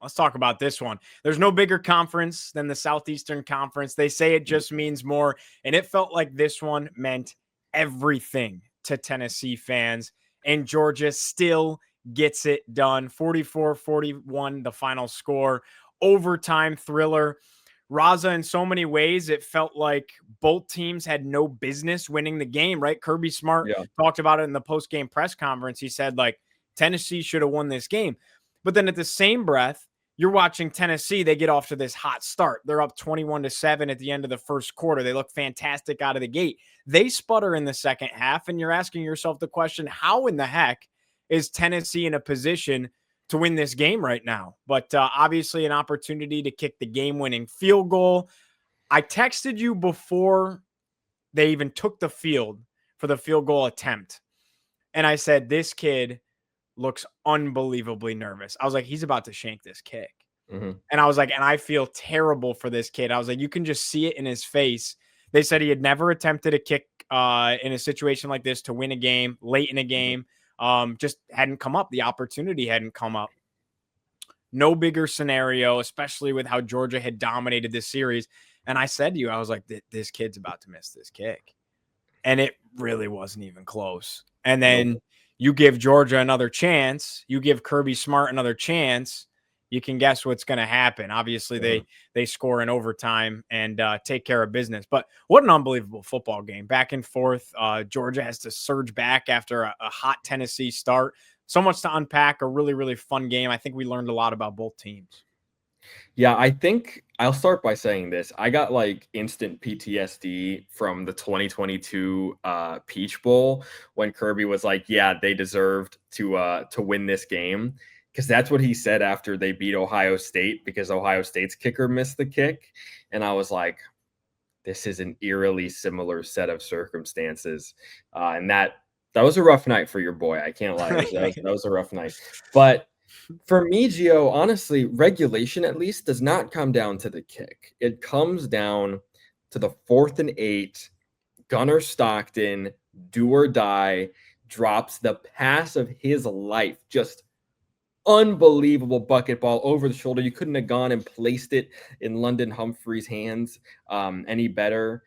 Let's talk about this one. There's no bigger conference than the Southeastern Conference. They say it just means more, and it felt like this one meant everything to Tennessee fans, and Georgia still gets it done. 44-41, the final score. Overtime thriller. Raza, in so many ways, it felt like both teams had no business winning the game, right? Kirby Smart talked about it in the post-game press conference. He said, like, Tennessee should have won this game. But then at the same breath, you're watching Tennessee. They get off to this hot start. They're up 21-7 at the end of the first quarter. They look fantastic out of the gate. They sputter in the second half, and you're asking yourself the question, how in the heck is Tennessee in a position to win this game right now? But obviously an opportunity to kick the game-winning field goal. I texted you before they even took the field for the field goal attempt, and I said, this kid looks unbelievably nervous. I was like, he's about to shank this kick. And I was like, and I feel terrible for this kid. I was like, you can just see it in his face. They said he had never attempted a kick in a situation like this to win a game, late in a game. Just hadn't come up. The opportunity hadn't come up. No bigger scenario, especially with how Georgia had dominated this series. And I said to you, I was like, this kid's about to miss this kick. And it really wasn't even close. And then you give Georgia another chance. You give Kirby Smart another chance. You can guess what's going to happen. Obviously, they score in overtime and take care of business. But what an unbelievable football game. Back and forth. Georgia has to surge back after a hot Tennessee start. So much to unpack. A really, really fun game. I think we learned a lot about both teams. Yeah, I think I'll start by saying this. I got like instant PTSD from the 2022 Peach Bowl when Kirby was like, yeah, they deserved to win this game. Because that's what he said after they beat Ohio State, because Ohio State's kicker missed the kick. And I was like, this is an eerily similar set of circumstances. And that was a rough night for your boy. I can't lie. That was a rough night. But for me, Gio, honestly, regulation at least does not come down to the kick. It comes down to the 4th and 8. Gunnar Stockton, do or die, drops the pass of his life. Just unbelievable bucket ball over the shoulder. You couldn't have gone and placed it in London Humphrey's hands any better.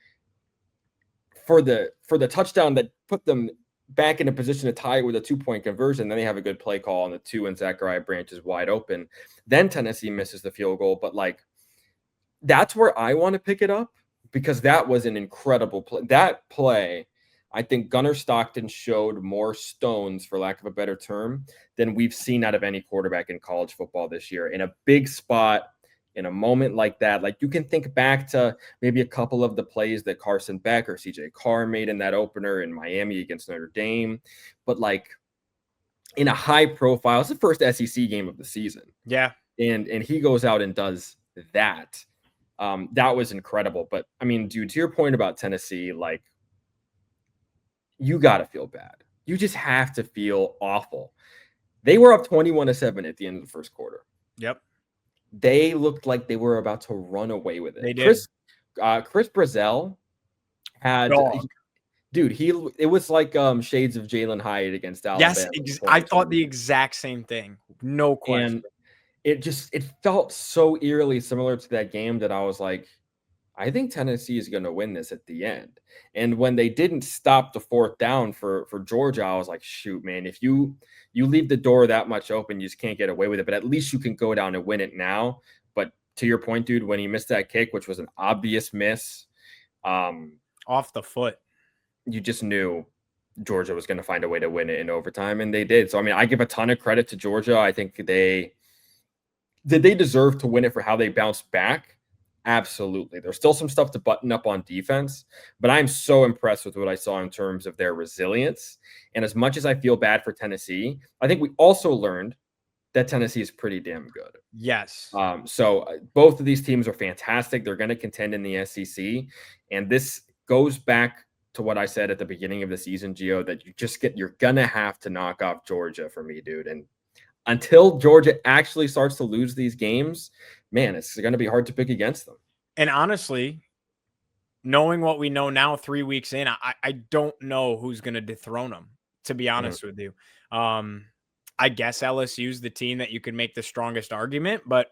For the touchdown that put them back in a position to tie it with a 2-point conversion. Then they have a good play call on the 2 and Zachariah Branch is wide open. Then Tennessee misses the field goal. But like, that's where I want to pick it up, because that was an incredible play. That play, I think Gunnar Stockton showed more stones, for lack of a better term, than we've seen out of any quarterback in college football this year. In a big spot, in a moment like that, like you can think back to maybe a couple of the plays that Carson Beck or CJ Carr made in that opener in Miami against Notre Dame. But like in a high profile, it's the first SEC game of the season. Yeah. And he goes out and does that. That was incredible. But I mean, dude, to your point about Tennessee, like, you got to feel bad. You just have to feel awful. They were up 21-7 at the end of the first quarter. Yep. They looked like they were about to run away with it. They did. Chris Brazzell had, it was like shades of Jalen Hyatt against Alabama. Yes, I thought the exact same thing. No question. And it felt so eerily similar to that game that I was like, I think Tennessee is going to win this at the end. And when they didn't stop the 4th down for Georgia, I was like, shoot, man, if you leave the door that much open, you just can't get away with it. But at least you can go down and win it now. But to your point, dude, when he missed that kick, which was an obvious miss, off the foot, you just knew Georgia was going to find a way to win it in overtime, and they did. So, I mean, I give a ton of credit to Georgia. I think they deserve to win it for how they bounced back. Absolutely. There's still some stuff to button up on defense, but I'm so impressed with what I saw in terms of their resilience. And as much as I feel bad for Tennessee, I think we also learned that Tennessee is pretty damn good. Yes. So both of these teams are fantastic. They're going to contend in the SEC. And this goes back to what I said at the beginning of the season, Gio, that you're going to have to knock off Georgia for me, dude. And until Georgia actually starts to lose these games, man, it's going to be hard to pick against them. And honestly, knowing what we know now 3 weeks in, I don't know who's going to dethrone them, to be honest with you. I guess LSU's the team that you could make the strongest argument, but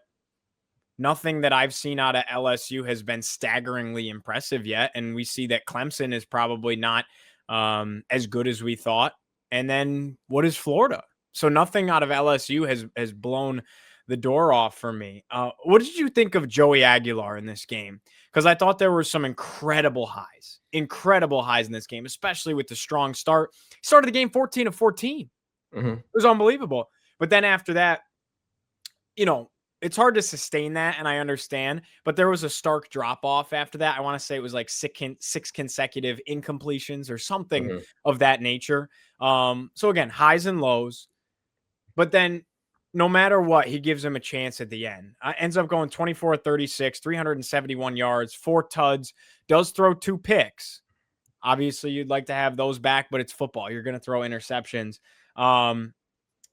nothing that I've seen out of LSU has been staggeringly impressive yet. And we see that Clemson is probably not as good as we thought. And then what is Florida? So nothing out of LSU has blown the door off for me. What did you think of Joey Aguilar in this game? Because I thought there were some incredible highs in this game, especially with the strong start. He started the game 14 of 14. Mm-hmm. It was unbelievable. But then after that, it's hard to sustain that, and I understand, but there was a stark drop off after that. I want to say it was like six consecutive incompletions or something of that nature. So again, highs and lows, but then no matter what, he gives him a chance at the end. Ends up going 24-36, 371 yards, 4 tuds, does throw 2 picks. Obviously, you'd like to have those back, but it's football. You're going to throw interceptions.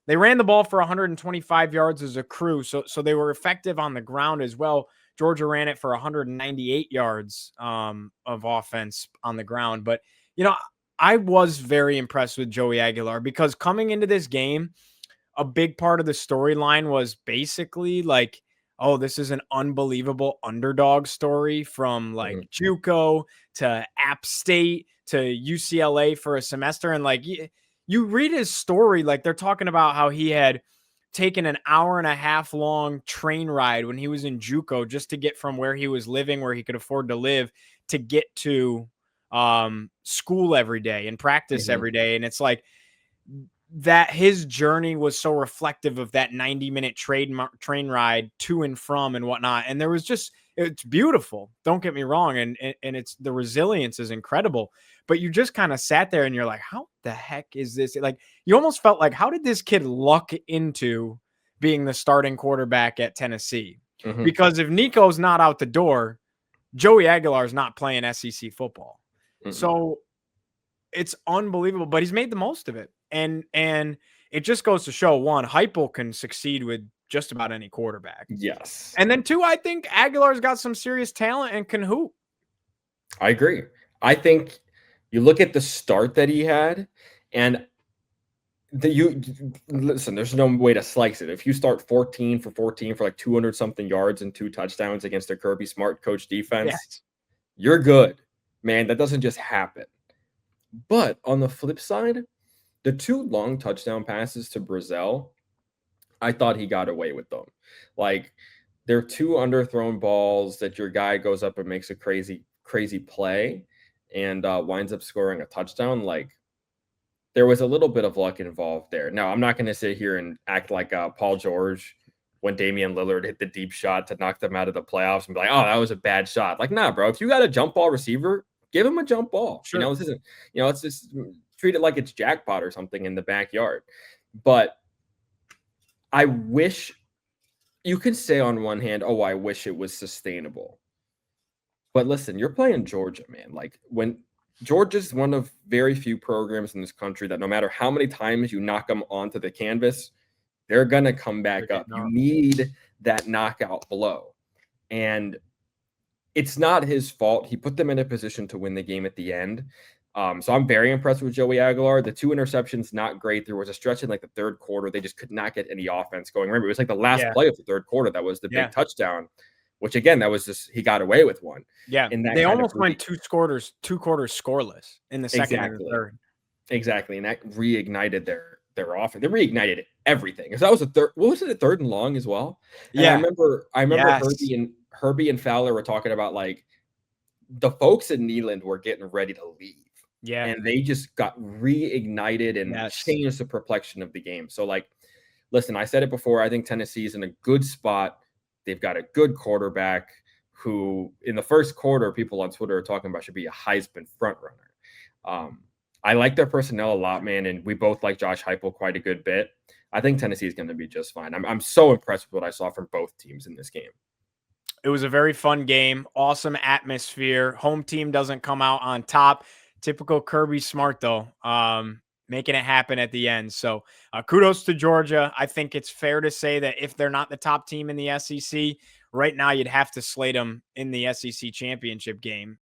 They ran the ball for 125 yards as a crew, so they were effective on the ground as well. Georgia ran it for 198 yards of offense on the ground. But, I was very impressed with Joey Aguilar because coming into this game, a big part of the storyline was basically like, oh, this is an unbelievable underdog story from like JUCO to App State to UCLA for a semester. And like, you read his story, like they're talking about how he had taken an hour and a half long train ride when he was in JUCO just to get from where he was living, where he could afford to live, to get to school every day and practice every day. And it's like that his journey was so reflective of that 90-minute train ride to and from and whatnot. And there was just, it's beautiful. Don't get me wrong. And it's, the resilience is incredible, but you just kind of sat there and you're like, how the heck is this? Like, you almost felt like, how did this kid luck into being the starting quarterback at Tennessee? Because if Nico's not out the door, Joey Aguilar is not playing SEC football. So it's unbelievable, but he's made the most of it. And it just goes to show, one, Heupel can succeed with just about any quarterback. Yes. And then 2, I think Aguilar's got some serious talent and can hoop. I agree. I think you look at the start that he had, and listen, there's no way to slice it. If you start 14 for 14 for like 200 something yards and 2 touchdowns against a Kirby Smart coach defense, you're good, man. That doesn't just happen. But on the flip side, the 2 long touchdown passes to Brazil, I thought he got away with them. Like, they're 2 underthrown balls that your guy goes up and makes a crazy play and winds up scoring a touchdown. Like, there was a little bit of luck involved there. Now, I'm not going to sit here and act like Paul George when Damian Lillard hit the deep shot to knock them out of the playoffs and be like, oh, that was a bad shot. Like, nah, bro, if you got a jump ball receiver, give him a jump ball. Sure. This isn't, it's just treat it like it's jackpot or something in the backyard. But I wish, you could say on one hand, oh, I wish it was sustainable. But listen, you're playing Georgia, man. Like, when Georgia's one of very few programs in this country that no matter how many times you knock them onto the canvas, they're going to come back up. You need that knockout blow. And it's not his fault. He put them in a position to win the game at the end. So I'm very impressed with Joey Aguilar. The 2 interceptions, not great. There was a stretch in like the third quarter. They just could not get any offense going. Remember, it was like the last play of the third quarter. That was the big touchdown, which again, that was just, he got away with one. Yeah. They almost went 2 quarters scoreless in the second and third. Exactly. And that reignited their offense. They reignited everything. Because that was a third. What was it? A 3rd and long as well. And I remember Herbie and Fowler were talking about like the folks in Neyland were getting ready to leave. Yeah. And they just got reignited and changed the perplexion of the game. So, like, listen, I said it before. I think Tennessee is in a good spot. They've got a good quarterback who, in the first quarter, people on Twitter are talking about should be a Heisman frontrunner. I like their personnel a lot, man, and we both like Josh Heupel quite a good bit. I think Tennessee is going to be just fine. I'm so impressed with what I saw from both teams in this game. It was a very fun game, awesome atmosphere. Home team doesn't come out on top. Typical Kirby Smart, though, making it happen at the end. So kudos to Georgia. I think it's fair to say that if they're not the top team in the SEC right now, you'd have to slate them in the SEC championship game.